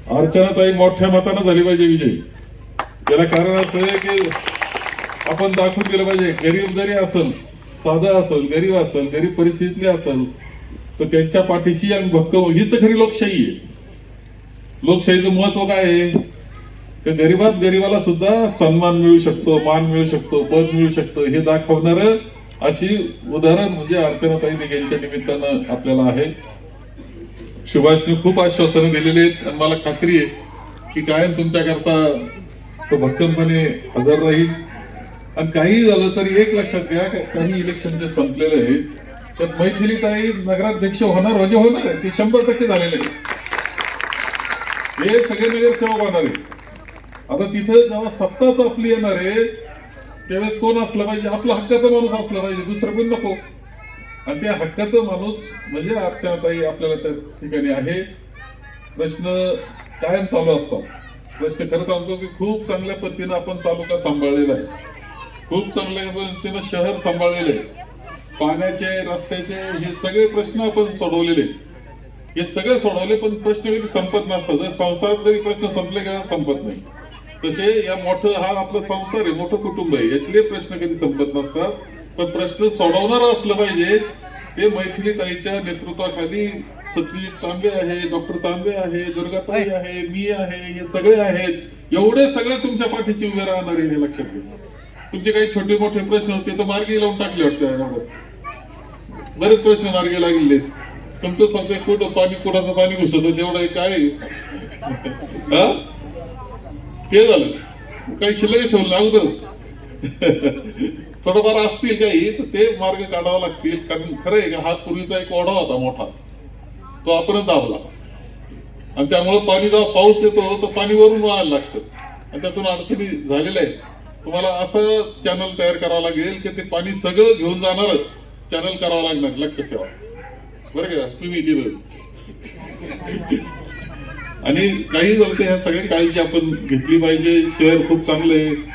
अर्चनाताई मोठ्या मतानं झाली पाहिजे विजयी. त्याला कारण असं आहे की आपण दाखवून दिलं पाहिजे, गरीब जरी असेल, साधा असेल, गरीब परिस्थितीतले असेल, तर त्यांच्या पाठीशी आणि भक्कम. ही तर खरी लोकशाही आहे. लोकशाहीचं महत्व काय आहे? तर गरीबाला सुद्धा सन्मान मिळू शकतो, मान मिळू शकतो, पद मिळू शकतं, हे दाखवणार अशी उदाहरण म्हणजे अर्चनाताई यांच्या निमित्तानं आपल्याला आहे. सुभाषने खूप आश्वासनं दिलेली आहेत आणि मला खात्री आहे की कायम तुमच्याकरता तो भक्कमपणे हजर राहील. आणि काही झालं तरी एक लक्षात घ्या, काही इलेक्शन जे संपलेले आहेत त्यात मैथिलीताई नगराध्यक्ष होणार म्हणजे होणार आहे, ते 100% झालेले आहे. हे सगळे नगरसेवक होणार आहे. आता तिथं जेव्हा सत्ताच आपली येणार आहे त्यावेळेस कोण असलं पाहिजे? आपला हक्काचा माणूस असला पाहिजे, दुसरं कोण नको. आणि त्या हक्काचा माणूस म्हणजे अर्चनाताई आपल्याला त्या ठिकाणी आहे. प्रश्न कायम चालू असतात. प्रश्न खरं सांगतो की खूप चांगल्या पद्धतीनं आपण तालुका सांभाळलेला आहे, खूप चांगल्या पद्धतीनं शहर सांभाळलेलं आहे. पाण्याचे, रस्त्याचे हे सगळे प्रश्न आपण सोडवलेले आहेत. हे सगळे सोडवले, पण प्रश्न कधी संपत नसतात. जर संसारात कधी प्रश्न संपले का संपत नाही, तसे या मोठं हा आपला संसार आहे, मोठं कुटुंब आहे, यातले प्रश्न कधी संपत नसतात. पण प्रश्न सोडवणार असलं पाहिजे ते मैथिलीताईच्या नेतृत्वाखाली. सतीश तांबे आहे, डॉक्टर तांबे आहे, दुर्गाताई आहे, मी आहे, हे सगळे आहेत. एवढे सगळे तुमच्या पाठीशी उभे राहणार आहे, हे लक्षात घ्या. तुमचे काही छोटे मोठे प्रश्न होते तर मार्गी लावून टाकले वाटतं. एवढ्यात बरेच प्रश्न मार्गी लागले. तुमचं फक्त कुठं पाणी, कुणाचं पाणी घुसत तेवढं काय ते झालं. काही शिल्लक ठेवलं अगोदरच थोडंफार असतील काही, तर ते मार्ग काढावा लागतील. कारण खरं आहे का, हा पूर्वीचा एक ओढा होता मोठा, तो आपणच दाबला. आणि त्यामुळे पाणी जेव्हा पाऊस येतो तर पाणी वरून व्हायला लागतं आणि त्यातून अडचणी झालेल्या आहेत. तुम्हाला असं चॅनल तयार करावं लागेल की ते पाणी सगळं घेऊन जाणार चॅनल करावं लागणार, लक्षात ठेवा बरं का तुम्ही दिलं. आणि काही झालं ह्या सगळी काळजी आपण घेतली पाहिजे. शहर खूप चांगलं आहे.